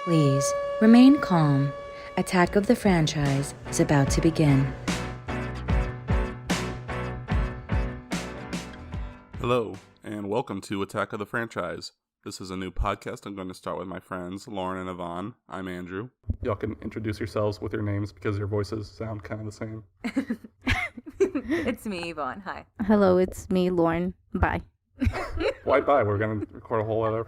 Please remain calm. Attack of the franchise is about to begin. Hello, and welcome to Attack of the Franchise. This is a new podcast. I'm going to start with my friends, Lauren and Yvonne. I'm Andrew. Y'all can introduce yourselves with your names because your voices sound kind of the same. It's me, Yvonne. Hi. Hello, it's me, Lauren. Bye. Why bye? We're going to record a whole other...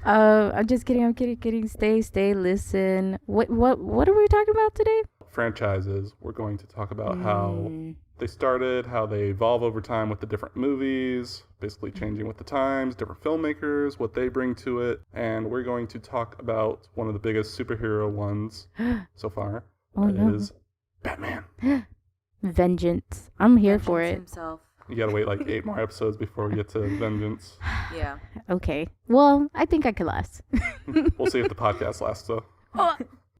I'm just kidding. I'm kidding. Stay, listen. What are we talking about today? Franchises. We're going to talk about how they started, how they evolve over time with the different movies, basically changing with the times, different filmmakers, what they bring to it, and we're going to talk about one of the biggest superhero ones so far. Is Batman. Vengeance. I'm here for it. Himself. You gotta wait like 8 more episodes before we get to Vengeance. Yeah. Okay. Well, I think I could last. We'll see if the podcast lasts, though.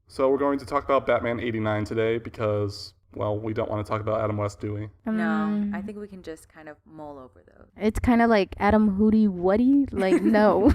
So we're going to talk about Batman 89 today because, well, we don't want to talk about Adam West, do we? No, I think we can just kind of mull over those. It's kind of like Adam Hootie Woody. Like, no.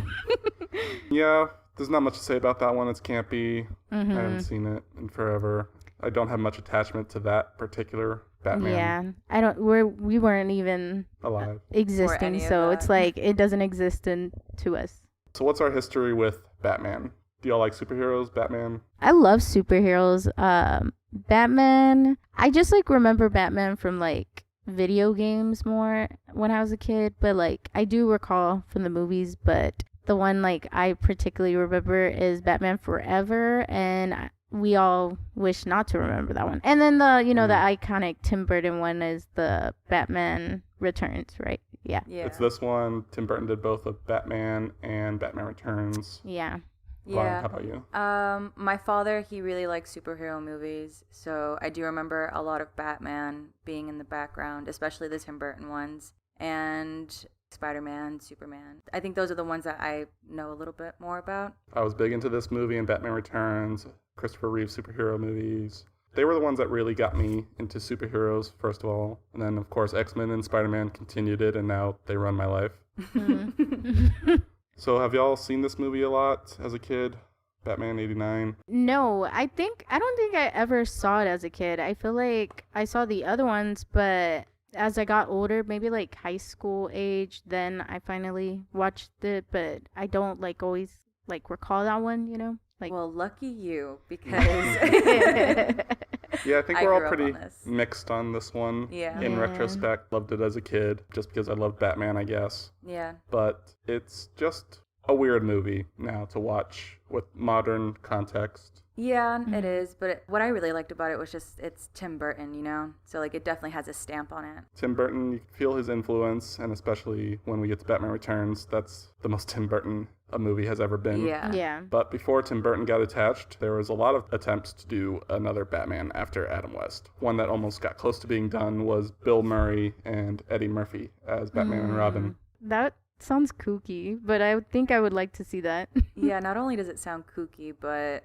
Yeah, there's not much to say about that one. It's campy. I haven't seen it in forever. I don't have much attachment to that particular Batman. Yeah. We weren't even alive. Existing, so it's like it doesn't exist to us. So what's our history with Batman? Do y'all like superheroes, Batman? I love superheroes. Batman, I just like remember Batman from like video games more when I was a kid, but like I do recall from the movies, but the one like I particularly remember is Batman Forever, and we all wish not to remember that one. And then the iconic Tim Burton one is the Batman Returns, right? Yeah. It's this one. Tim Burton did both of Batman and Batman Returns. Yeah. Lauren, how about you? My father, he really likes superhero movies, so I do remember a lot of Batman being in the background, especially the Tim Burton ones, and Spider-Man, Superman. I think those are the ones that I know a little bit more about. I was big into this movie and Batman Returns, Christopher Reeve superhero movies. They were the ones that really got me into superheroes, first of all. And then, of course, X-Men and Spider-Man continued it, and now they run my life. So have y'all seen this movie a lot as a kid? Batman 89? No, I don't think I ever saw it as a kid. I feel like I saw the other ones, but as I got older, maybe like high school age, then I finally watched it, but I don't like always like recall that one, you know? Like, well, lucky you, because yeah, I think we're all pretty mixed on this one. Yeah. In retrospect, loved it as a kid just because I loved Batman, I guess. Yeah. But it's just a weird movie now to watch with modern context. Yeah, it is. But what I really liked about it was just it's Tim Burton, you know? So, like, it definitely has a stamp on it. Tim Burton, you can feel his influence, and especially when we get to Batman Returns, that's the most Tim Burton a movie has ever been. Yeah. But before Tim Burton got attached, there was a lot of attempts to do another Batman after Adam West. One that almost got close to being done was Bill Murray and Eddie Murphy as Batman and Robin. That sounds kooky, but I think I would like to see that. Yeah, not only does it sound kooky, but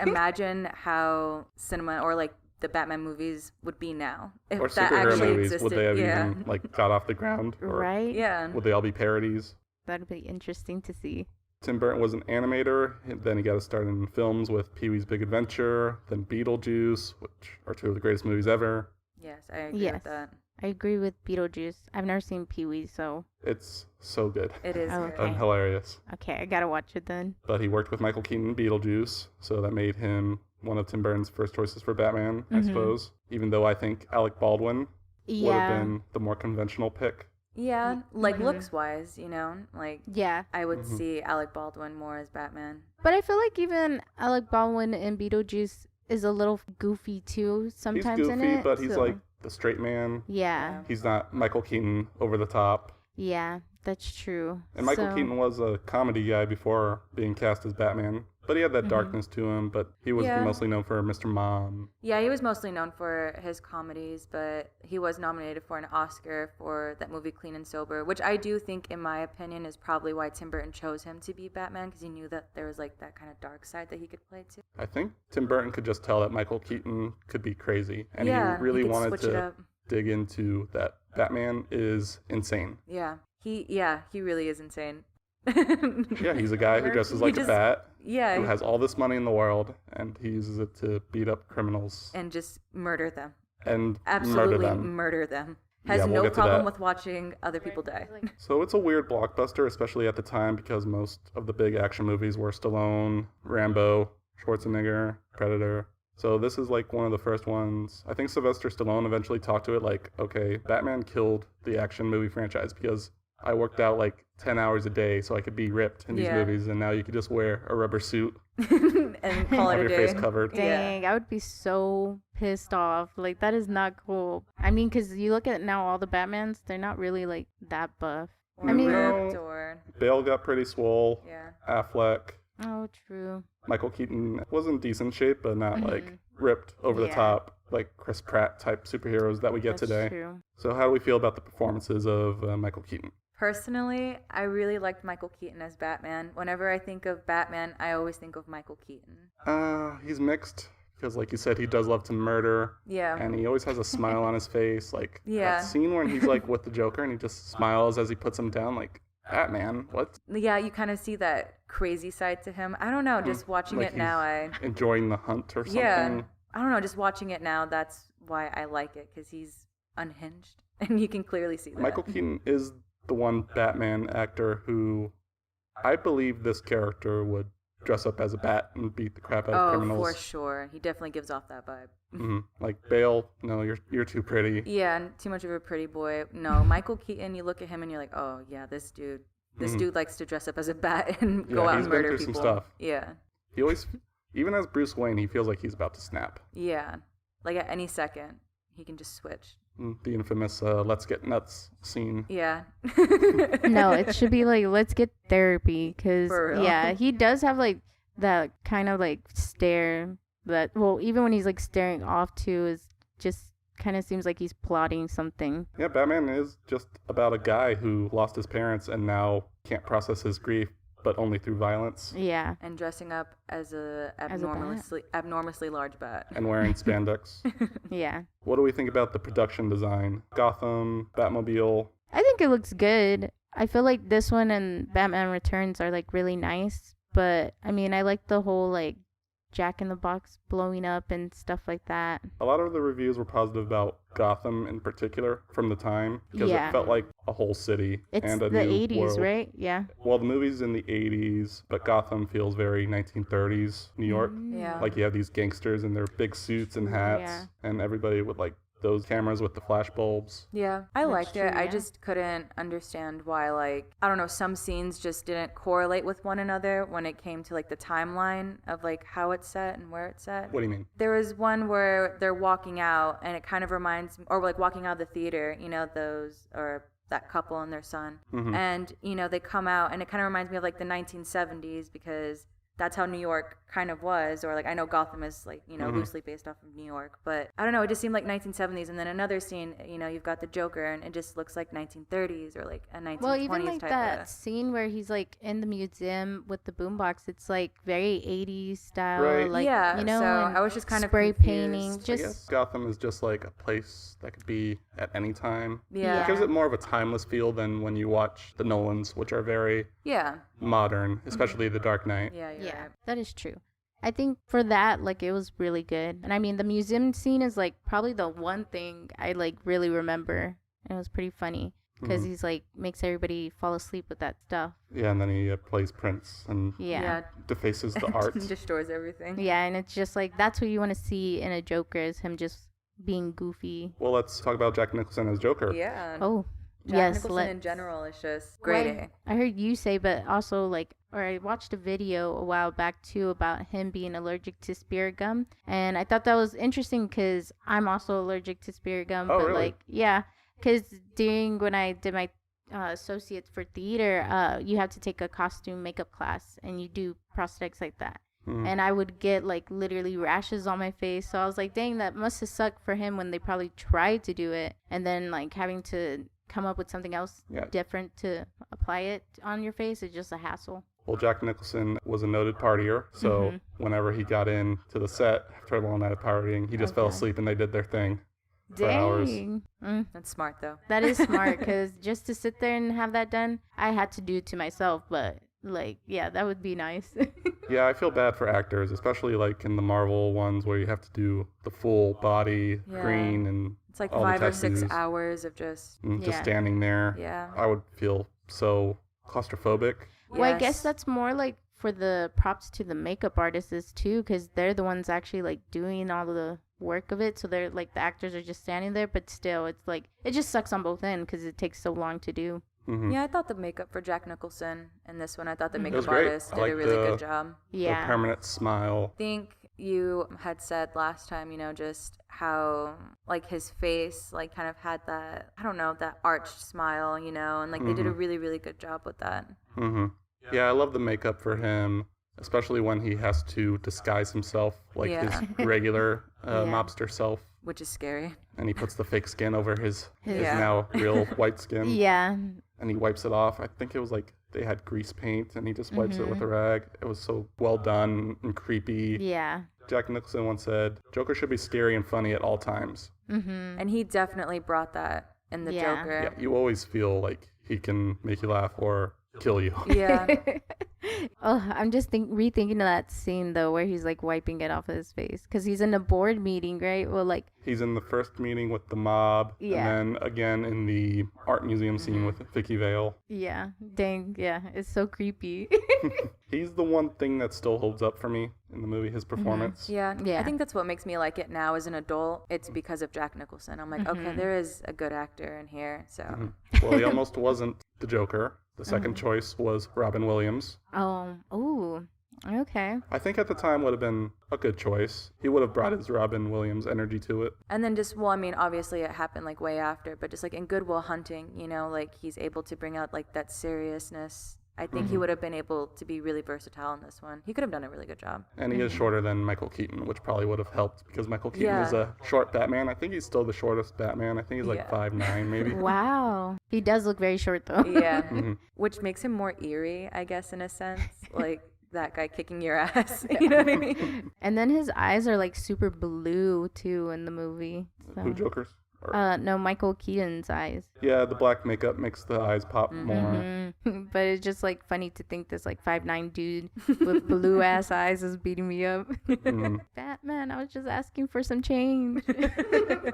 imagine how cinema or like the Batman movies would be now if or that superhero actually movies, existed. would they have even like got off the ground? Or right? Yeah. Would they all be parodies? That'd be interesting to see. Tim Burton was an animator, then he got to start in films with Pee-wee's Big Adventure, then Beetlejuice, which are 2 of the greatest movies ever. Yes, I agree with that. I agree with Beetlejuice. I've never seen Pee-wee, so... It's so good. It is Oh, good. okay. And hilarious. Okay, I gotta watch it then. But he worked with Michael Keaton in Beetlejuice, so that made him one of Tim Burton's first choices for Batman, I suppose. Even though I think Alec Baldwin would have been the more conventional pick. Yeah, like looks-wise, you know? Like, Yeah. I would see Alec Baldwin more as Batman. But I feel like even Alec Baldwin in Beetlejuice is a little goofy too sometimes He's goofy, in it. but he's so- like the straight man. Yeah. He's not Michael Keaton over the top. Yeah, that's true. And Michael So- Keaton was a comedy guy before being cast as Batman. But he had that darkness to him, but he was mostly known for Mr. Mom. Yeah, he was mostly known for his comedies, but he was nominated for an Oscar for that movie Clean and Sober, which I do think, in my opinion, is probably why Tim Burton chose him to be Batman, because he knew that there was like that kind of dark side that he could play too. I think Tim Burton could just tell that Michael Keaton could be crazy. And he he really could wanted switch it to up. dig into that Batman is insane. Yeah, he really is insane. Yeah, he's a guy who dresses like a bat, Yeah. who has all this money in the world, and he uses it to beat up criminals And just murder them. and Absolutely murder them. Has Yeah, we'll no get to problem that. with watching other people die. So it's a weird blockbuster, especially at the time, because most of the big action movies were Stallone, Rambo, Schwarzenegger, Predator. So this is like one of the first ones. I think Sylvester Stallone eventually talked to it like, okay, Batman killed the action movie franchise because I worked out like 10 hours a day so I could be ripped in these Yeah. movies, and now you could just wear a rubber suit, And call have it a your day. face covered. Dang, I would be so pissed off. Like, that is not cool. I mean, because you look at now all the Batmans, they're not really, like, that buff. Or I mean- ripped or Bale got pretty swole. yeah. Affleck. Oh, true. Michael Keaton was in decent shape, but not like Mhm. ripped over the Yeah. top like Chris Pratt type superheroes that we get That's today. true. So how do we feel about the performances of Michael Keaton? Personally, I really liked Michael Keaton as Batman. Whenever I think of Batman, I always think of Michael Keaton. He's mixed because, like you said, he does love to murder, Yeah. and he always has a smile on his face. Like Yeah. that scene when he's like with the Joker and he just smiles as he puts him down. Like, Batman, what? Yeah, you kind of see that crazy side to him. I don't know, just watching Like it now, enjoying the hunt or something. Yeah. I don't know, just watching it now, that's why I like it, because he's unhinged, and you can clearly see that. Michael Keaton is the one Batman actor who I believe this character would dress up as a bat and beat the crap out of criminals. for sure. He definitely gives off that vibe. Like Bale, no, you're too pretty. Yeah, and too much of a pretty boy. No, Michael Keaton, you look at him and you're like, oh, yeah, this dude likes to dress up as a bat and go Yeah, out he's and been murder through some people. stuff. Yeah. He always, even as Bruce Wayne, he feels like he's about to snap. Yeah. Like at any second, he can just switch. The infamous "Let's Get Nuts" scene. Yeah. No, it should be like, let's get therapy. Because, For real. yeah, he does have like that kind of like stare that, well, even when he's like staring off too, is just kind of seems like he's plotting something. Yeah, Batman is just about a guy who lost his parents and now can't process his grief, but only through violence Yeah. And dressing up as a As a bat. abnormously large bat. and wearing spandex. Yeah. What do we think about the production design? Gotham, Batmobile. I think it looks good. I feel like this one and Batman Returns are like really nice. But I mean, I like the whole like Jack in the Box blowing up and stuff like that. A lot of the reviews were positive about Gotham in particular from the time because Yeah. it felt like a whole city It's and a the new 80s, world. right? Yeah. Well, the movie's in the 80s, but Gotham feels very 1930s New York. Yeah. Like you have these gangsters in their big suits and hats, Yeah. and everybody with like those cameras with the flash bulbs. Yeah, I That's liked true, it. I yeah. just couldn't understand why, like, I don't know, some scenes just didn't correlate with one another when it came to, like, the timeline of, like, how it's set and where it's set. What do you mean? There was one where they're walking out, and it kind of reminds me, or, like, walking out of the theater, you know, those, or that couple and their son. Mhm. And, you know, they come out, and it kind of reminds me of, like, the 1970s because that's how New York kind of was, or like I know Gotham is like, you know, loosely based off of New York, but I don't know, it just seemed like 1970s. And then another scene, you know, you've got the Joker and it just looks like 1930s or like a 1920s Well, even like type that of. scene where he's like in the museum with the boombox, it's like very 80s style. Right. Like, Yeah, you know, so and I was just kind of spray confused. painting. I Just guess Gotham is just like a place that could be at any time. Yeah. It gives it more of a timeless feel than when you watch the Nolans, which are very Yeah. modern, especially The Dark Knight. Yeah, you're yeah, right. that is true. I think for that, like, it was really good. And I mean, the museum scene is like probably the one thing I like really remember. It was pretty funny because he's like makes everybody fall asleep with that stuff. Yeah, and then he plays Prince and Yeah. defaces the art. Destroys everything. Yeah, and it's just like that's what you want to see in a Joker is him just being goofy. Well, let's talk about Jack Nicholson as Joker. Yeah. Oh, Jack yes. Nicholson in general is just great. I heard you say, but also like, or I watched a video a while back too about him being allergic to spirit gum, and I thought that was interesting because I'm also allergic to spirit gum. Oh, but really? like, yeah, because during when I did my associates for theater, you have to take a costume makeup class, and you do prosthetics like that. And I would get like literally rashes on my face. So I was like, dang, that must have sucked for him when they probably tried to do it. And then like having to come up with something else Yeah. different to apply it on your face is just a hassle. Well, Jack Nicholson was a noted partier, so whenever he got in to the set after a long night of partying, he just fell Okay. asleep and they did their thing. for hours. Dang. That's smart though. That is smart, because just to sit there and have that done, I had to do it to myself, but like, yeah, that would be nice. Yeah, I feel bad for actors, especially like in the Marvel ones where you have to do the full body Yeah. green and It's like all the 5 or 6 tattoos. hours of just and just Yeah. standing there. yeah. I would feel so claustrophobic. Well, I guess Yes. that's more like for the props to the makeup artists too, because they're the ones actually like doing all the work of it. So they're like, the actors are just standing there, but still, it's like, it just sucks on both ends because it takes so long to do. Mm-hmm. Yeah, I thought the makeup for Jack Nicholson in this one, I thought the Mhm. It makeup was great. artist I did a liked really the- good job. Yeah. The permanent smile. I think you had said last time, just how like his face like kind of had that, I don't know, that arched smile, and like they did a really, really good job with that. Mm-hmm. Yeah, I love the makeup for him, especially when he has to disguise himself like Yeah. his regular Yeah. mobster self, Which is scary. and he puts the fake skin over his Yeah. now real white skin, Yeah. and he wipes it off. I think it was like they had grease paint, and he just wipes it with a rag. It was so well done and creepy. Yeah. Jack Nicholson once said, "Joker should be scary and funny at all times." Mm-hmm. And he definitely brought that in the Yeah. Joker. Yeah, you always feel like he can make you laugh or kill you. Yeah. Oh, I'm just rethinking of that scene though, where he's like wiping it off of his face, because he's in a board meeting, right? Well, like, He's in the first meeting with the mob, Yeah. and then again in the art museum scene with Vicky Vale. yeah, dang, yeah, it's so creepy. He's the one thing that still holds up for me in the movie, his performance. Yeah. Yeah. I think that's what makes me like it now as an adult. It's because of Jack Nicholson. I'm like, okay, there is a good actor in here. So Well, he almost wasn't the Joker. The second choice was Robin Williams. Ooh, okay. I think at the time would have been a good choice. He would have brought his Robin Williams energy to it. and then just, well, I mean, obviously it happened like way after, but just like in Good Will Hunting, like he's able to bring out like that seriousness. I think he would have been able to be really versatile in this one. He could have done a really good job. And he is shorter than Michael Keaton, which probably would have helped because Michael Keaton Yeah. is a short Batman. I think he's still the shortest Batman. I think he's like Yeah. 5'9", maybe. Wow, he does look very short though. Yeah. Mhm. Which makes him more eerie, I guess, in a sense. Like that guy kicking your ass. You know what I mean? And then his eyes are like super blue too in the movie. Who, So. Joker's? Or- No, Michael Keaton's eyes. Yeah, the black makeup makes the eyes pop more. But it's just like funny to think this like 5'9" dude with blue ass eyes is beating me up. Mhm. Batman, I was just asking for some change.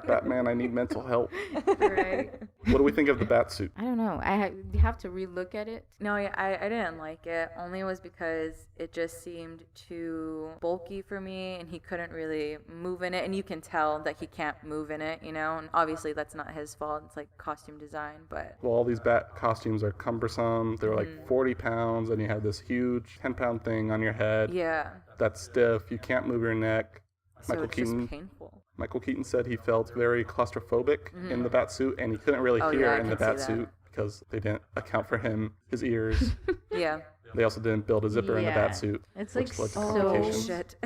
Batman, I need mental help. Right. What do we think of the bat suit? I don't know. You have to relook at it. No, yeah, I didn't like it. Only was because it just seemed too bulky for me, and he couldn't really move in it. And you can tell that he can't move in it, And obviously that's not his fault. It's like costume design, but Well, all these bat costumes are cumbersome. They're like 40 pounds, and you have this huge 10-pound thing on your head yeah. that's stiff. You can't move your neck. So Michael it's Keaton. just painful. Michael Keaton said he felt very claustrophobic in the bat suit, and he couldn't really Oh, hear yeah, I in the can see bat that. suit because they didn't account for his ears. Yeah. They also didn't build a zipper in the Yeah. bat suit. It's which like led to so Oh complications. shit.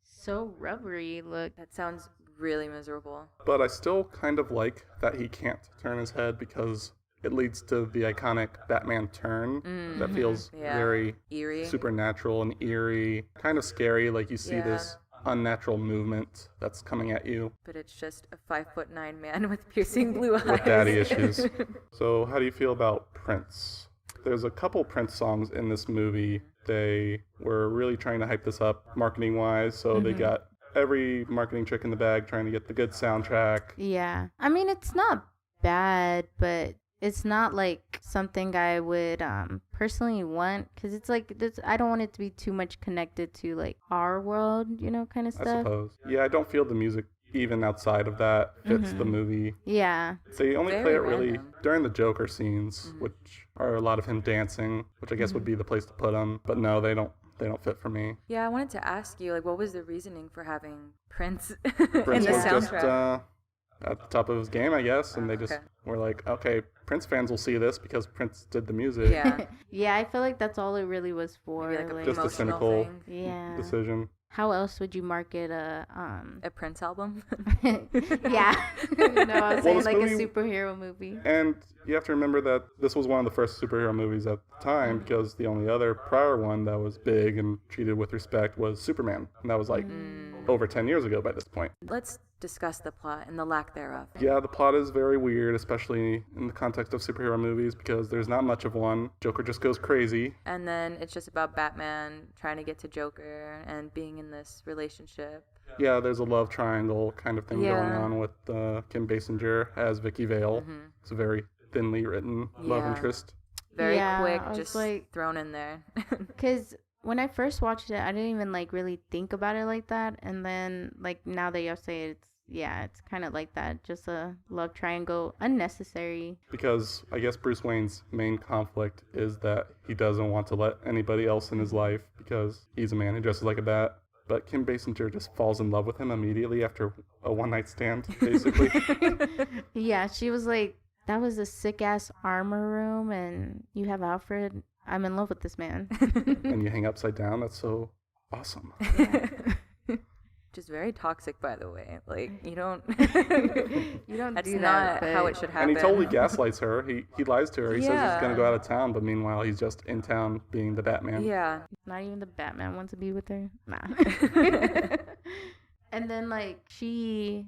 so rubbery. Look. That sounds really miserable. But I still kind of like that he can't turn his head because it leads to the iconic Batman turn that feels Yeah. very Eerie. supernatural and eerie, kind of scary. Like you see Yeah. this unnatural movement that's coming at you But it's just a 5'9" man with piercing blue eyes. with daddy issues. So how do you feel about Prince? There's a couple Prince songs in this movie. They were really trying to hype this up marketing wise, so they got every marketing trick in the bag trying to get the good soundtrack. Yeah. I mean, it's not bad, but it's not like something I would personally want, because it's like I don't want it to be too much connected to like our world, kind of I stuff. suppose. Yeah, I don't feel the music even outside of that fits the movie. Yeah. They only Very play it really random. during the Joker scenes, which are a lot of him dancing, which I guess would be the place to put him. But no, they don't fit for me. Yeah, I wanted to ask you, like, what was the reasoning for having Prince in Prince the was just soundtrack? at the top of his game, I guess, and they just Okay. were like, okay, Prince fans will see this because Prince did the music. Yeah, Yeah, I feel like that's all it really was for. maybe like a like- Just a promotional cynical- thing. yeah. Decision. How else would you market a A Prince album. yeah. No, I was saying this like a movie- superhero movie. And you have to remember that this was one of the first superhero movies at the time because the only other prior one that was big and treated with respect was Superman. And that was like over 10 years ago by this point. Let's discuss the plot and the lack thereof. Yeah, the plot is very weird, especially in the context of superhero movies, because there's not much of one. Joker just goes crazy. And then it's just about Batman trying to get to Joker and being in this relationship. Yeah, there's a love triangle kind of thing going on with Kim Basinger as Vicky Vale. It's a very thinly written love interest. Very quick, just thrown in there. Because when I first watched it, I didn't even like really think about it like that. And then like now that you say it, it's kind of like that. Just a love triangle, unnecessary. Because I guess Bruce Wayne's main conflict is that he doesn't want to let anybody else in his life because he's a man who dresses like a bat. But Kim Basinger just falls in love with him immediately after a one-night stand, basically. Yeah, she was like, that was a sick-ass armor room, and you have Alfred. I'm in love with this man. And you hang upside down. That's so awesome. Yeah. Just very toxic, by the way. Like, you don't... You don't That's do not that, how it should happen. And he totally gaslights her. He lies to her. He says he's going to go out of town, but meanwhile, he's just in town being the Batman. Yeah. Not even the Batman wants to be with her. Nah. And then like the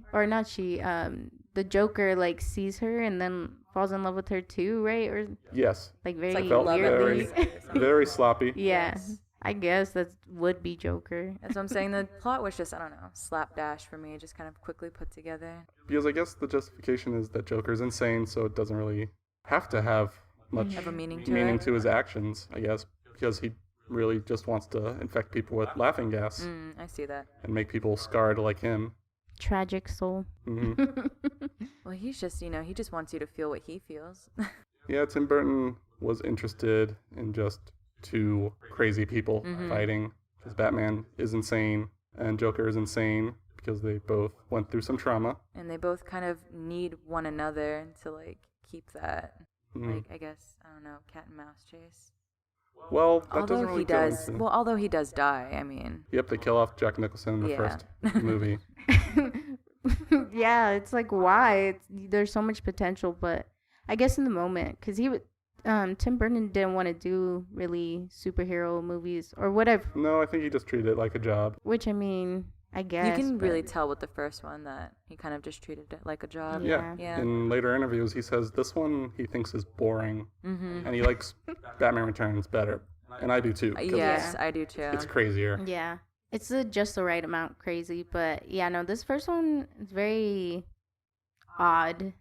Joker like sees her and then falls in love with her too, right? Or Yes. like very like felt weirdly. very sloppy. Yeah. Yes. I guess that would be Joker. That's what I'm saying. The plot was just, I don't know, slapdash for me. Just kind of quickly put together. Because I guess the justification is that Joker's insane, so it doesn't really have to have much Have a meaning to meaning it. to his actions, I guess, because he really just wants to infect people with laughing gas I see that. and make people scarred like him. Tragic soul. hmm Well, he's just, he just wants you to feel what he feels. Yeah, Tim Burton was interested in just two crazy people fighting, because Batman is insane and Joker is insane because they both went through some trauma. And they both kind of need one another to, like, keep that, like, I guess, I don't know, cat and mouse chase. Well, that doesn't really go into... Well, although he does die, I mean. Yep, they kill off Jack Nicholson in the first movie. Yeah, it's like why? There's so much potential, but I guess in the moment, because Tim Burton didn't want to do really superhero movies or whatever. No, I think he just treated it like a job. Which I mean, I guess You can really tell with the first one that he kind of just treated it like a job. Yeah. In later interviews, he says this one he thinks is boring, and he likes Batman Returns better, and I do too. 'Cause Yes, I do too. it's crazier. Yeah, it's just the right amount crazy, but yeah, no, this first one is very odd.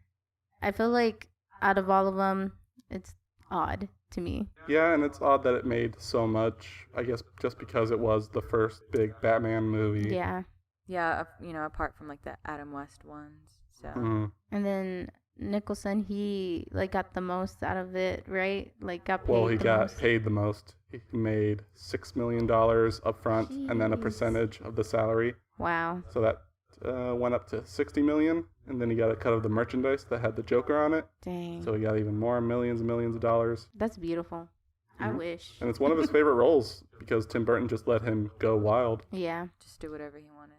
I feel like out of all of them, it's odd to me. Yeah, and it's odd that it made so much. I guess just because it was the first big Batman movie. Yeah, Yeah, apart from like the Adam West ones. So Mhm. and then Nicholson, he like got the most out of it, right? Like got paid. Well, he the got most. paid the most. He made $6 million up front, and then a Jeez. percentage of the salary. Wow. So that went up to $60 million, and then he got a cut of the merchandise that had the Joker on it. Dang. So he got even more, millions and millions of dollars. That's beautiful. I Mhm. wish. And it's one of his favorite roles because Tim Burton just let him go wild. Yeah. just do whatever he wanted.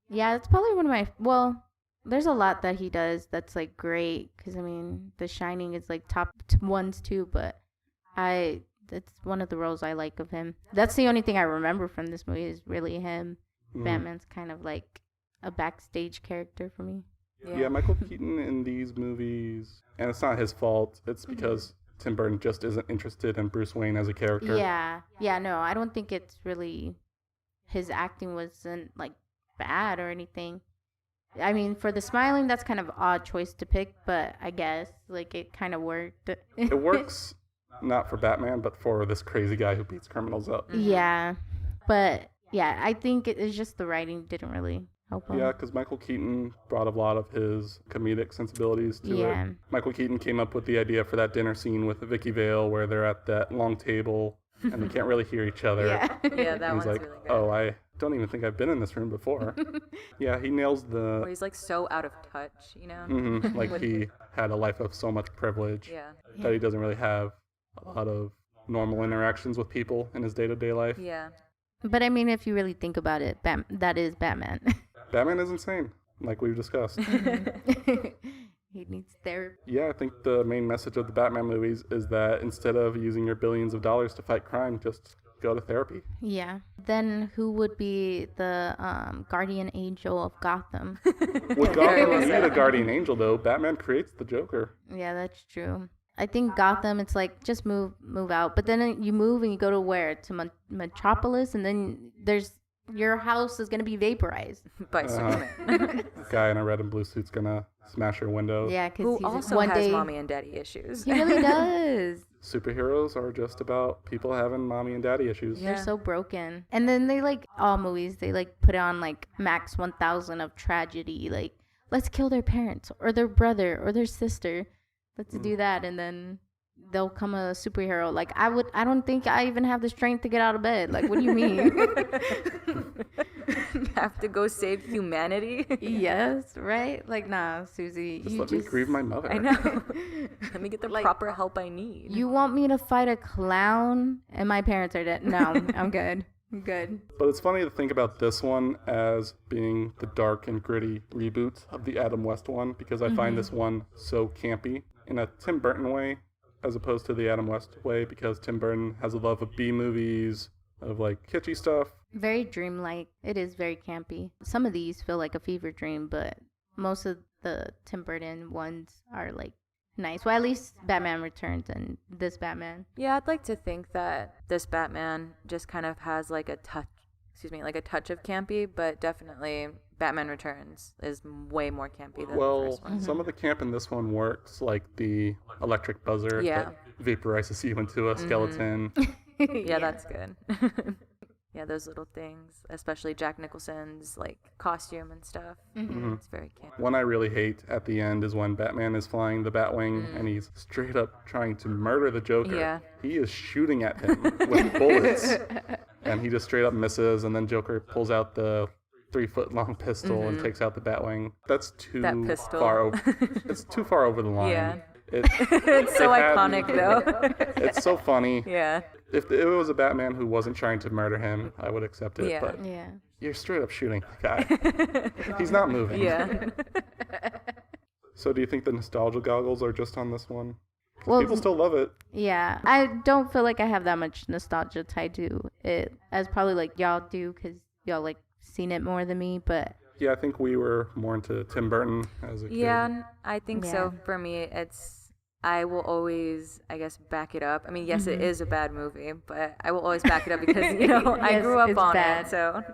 Yeah, it's probably one of my. Well, there's a lot that he does that's like great. Because I mean, The Shining is like top ones too. But that's one of the roles I like of him. That's the only thing I remember from this movie is really him. Mhm. Batman's kind of like a backstage character for me. Yeah, Michael Keaton in these movies, and it's not his fault. It's because Tim Burton just isn't interested in Bruce Wayne as a character. Yeah. Yeah. No, I don't think it's really. His acting wasn't like bad or anything. I mean, for the smiling, that's kind of odd choice to pick, but I guess like it kind of worked. It works not for Batman, but for this crazy guy who beats criminals up. Yeah, but yeah, I think it's just the writing didn't really help him. Yeah, because Michael Keaton brought a lot of his comedic sensibilities to Yeah. it. Michael Keaton came up with the idea for that dinner scene with Vicky Vale where they're at that long table and they can't really hear each other. Yeah. Yeah, that And he's one's like, really good. oh, I don't even think I've been in this room before. Yeah, he nails Where the... he's like so out of touch, Like With- he had a life of so much privilege Yeah. that he doesn't really have a lot of normal interactions with people in his day-to-day life. Yeah. But I mean, if you really think about it, that is Batman. Batman is insane, like we've discussed. He needs therapy. Yeah, I think the main message of the Batman movies is that instead of using your billions of dollars to fight crime, just go to therapy. Yeah. Then who would be the guardian angel of Gotham? Would Gotham need a guardian angel, though? Batman creates the Joker. Yeah, that's true. I think Gotham, it's like, just move out. But then you move and you go to where? To Metropolis, and then your house is going to be vaporized. By Superman. Guy in a red and blue suit's gonna smash your window. Yeah, because Who he's also one has day... mommy and daddy issues. He really does. Superheroes are just about people having mommy and daddy issues. Yeah. They're so broken. And then they, like, all movies, they, like, put on, like, max 1,000 of tragedy. Like, let's kill their parents or their brother or their sister. Let's do that, and then they'll come a superhero. Like, I don't think I even have the strength to get out of bed. Like, what do you mean? Have to go save humanity. Yes, right? Like, nah, Susie. Just let me grieve my mother. I know. Let me get the proper help I need. You want me to fight a clown and my parents are dead? No, I'm good. I'm good. But it's funny to think about this one as being the dark and gritty reboot of the Adam West one, because I find this one so campy in a Tim Burton way as opposed to the Adam West way, because Tim Burton has a love of B movies, of like kitschy stuff. Very dreamlike. It is very campy. Some of these feel like a fever dream, but most of the Tim Burton ones are like nice. Well, at least Batman Returns and this Batman. Yeah, I'd like to think that this Batman just kind of has like a touch of campy, but definitely Batman Returns is way more campy than the first one. Some of the camp in this one works, like the electric buzzer that vaporizes you into a skeleton. Yeah, that's good. Yeah, those little things, especially Jack Nicholson's like costume and stuff. It's very campy. One I really hate at the end is when Batman is flying the Batwing and he's straight up trying to murder the Joker. Yeah. He is shooting at him with bullets, and he just straight up misses, and then Joker pulls out the 3-foot-long pistol and takes out the Batwing. That's too far over. It's too far over the line. Yeah. It's so iconic, though. It's so funny. Yeah. If it was a Batman who wasn't trying to murder him, I would accept it. Yeah. But Yeah. you're straight up shooting the guy. He's not moving. Yeah. So do you think the nostalgia goggles are just on this one? 'Cause Well, people still love it. Yeah, I don't feel like I have that much nostalgia tied to it, as probably like y'all do, because y'all like seen it more than me. But Yeah, I think we were more into Tim Burton as a kid. Yeah, I think so. Yeah. For me, I will always, I guess, back it up. I mean, yes, it is a bad movie, but I will always back it up because, I Yes, grew up it's on bad. it, so.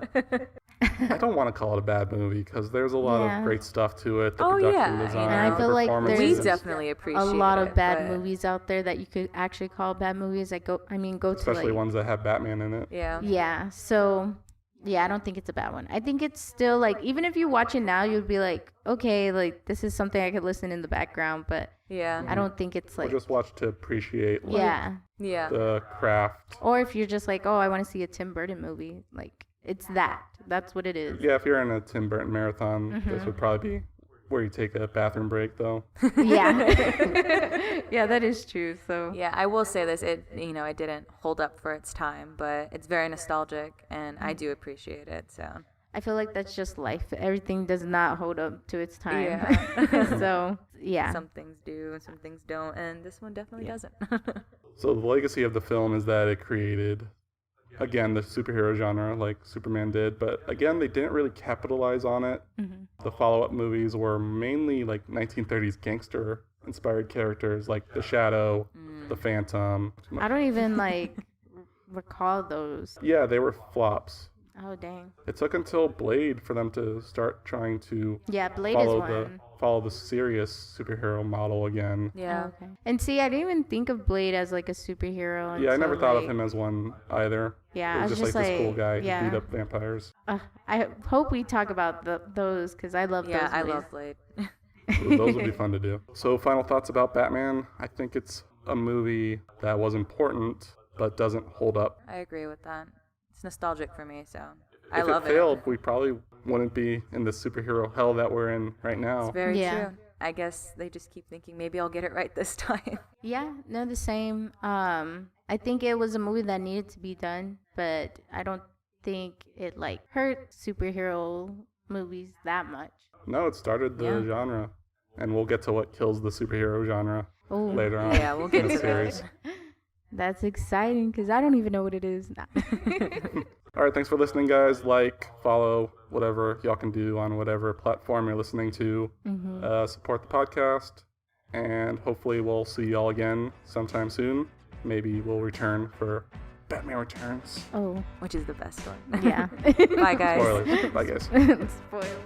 I don't want to call it a bad movie because there's a lot of great stuff to it. The Oh, production yeah, design, And I the feel like performances. We there's definitely appreciate a lot of it, bad but- movies out there that you could actually call bad movies. Go Especially to like, ones that have Batman in it. Yeah. yeah. So yeah, I don't think it's a bad one. I think it's still like, even if you watch it now, you'd be like, okay, like this is something I could listen in the background, but Yeah. I don't think it's Or like, just watch to appreciate like, yeah. Yeah. the craft. Or if you're just like, oh, I want to see a Tim Burton movie, like it's that. That's what it is. Yeah, if you're in a Tim Burton marathon, this would probably be where you take a bathroom break, though. Yeah. Yeah, that is true. So Yeah, I will say this. It didn't hold up for its time, but it's very nostalgic, and I do appreciate it. So I feel like that's just life. Everything does not hold up to its time. Yeah. So yeah. some things do, and some things don't, and this one definitely doesn't. So the legacy of the film is that it created, again, the superhero genre like Superman did, but again, they didn't really capitalize on it. The follow-up movies were mainly like 1930s gangster-inspired characters like the Shadow, the Phantom. I don't even like recall those. Yeah, they were flops. Oh dang. It took until Blade for them to start trying to Yeah, Blade follow is the one. follow the serious superhero model again. Yeah. Oh, okay. And see, I didn't even think of Blade as like a superhero. Yeah, I never until, thought like, of him as one either. Yeah, It I was was just like this cool guy yeah. who beat up vampires. I hope we talk about those because I love Yeah, those. I movies. love Blade. So those would be fun to do. So final thoughts about Batman. I think it's a movie that was important but doesn't hold up. I agree with that. It's nostalgic for me, so I If love it failed, we probably wouldn't be in the superhero hell that we're in right now. It's very Yeah. true. I guess they just keep thinking maybe I'll get it right this time. Yeah, no, the same. I think it was a movie that needed to be done, but I don't think it like hurt superhero movies that much. No, it started the Yeah. genre. And we'll get to what kills the superhero genre Oh, later on Yeah, we'll in get the to series. that. That's exciting because I don't even know what it is. Nah. All right, thanks for listening, guys. Like, follow, whatever y'all can do on whatever platform you're listening to. Support the podcast, and hopefully we'll see y'all again sometime soon. Maybe we'll return for Batman Returns. Oh, Which is the best one. yeah. Bye, guys. Spoilers. Bye, guys. Spoiler.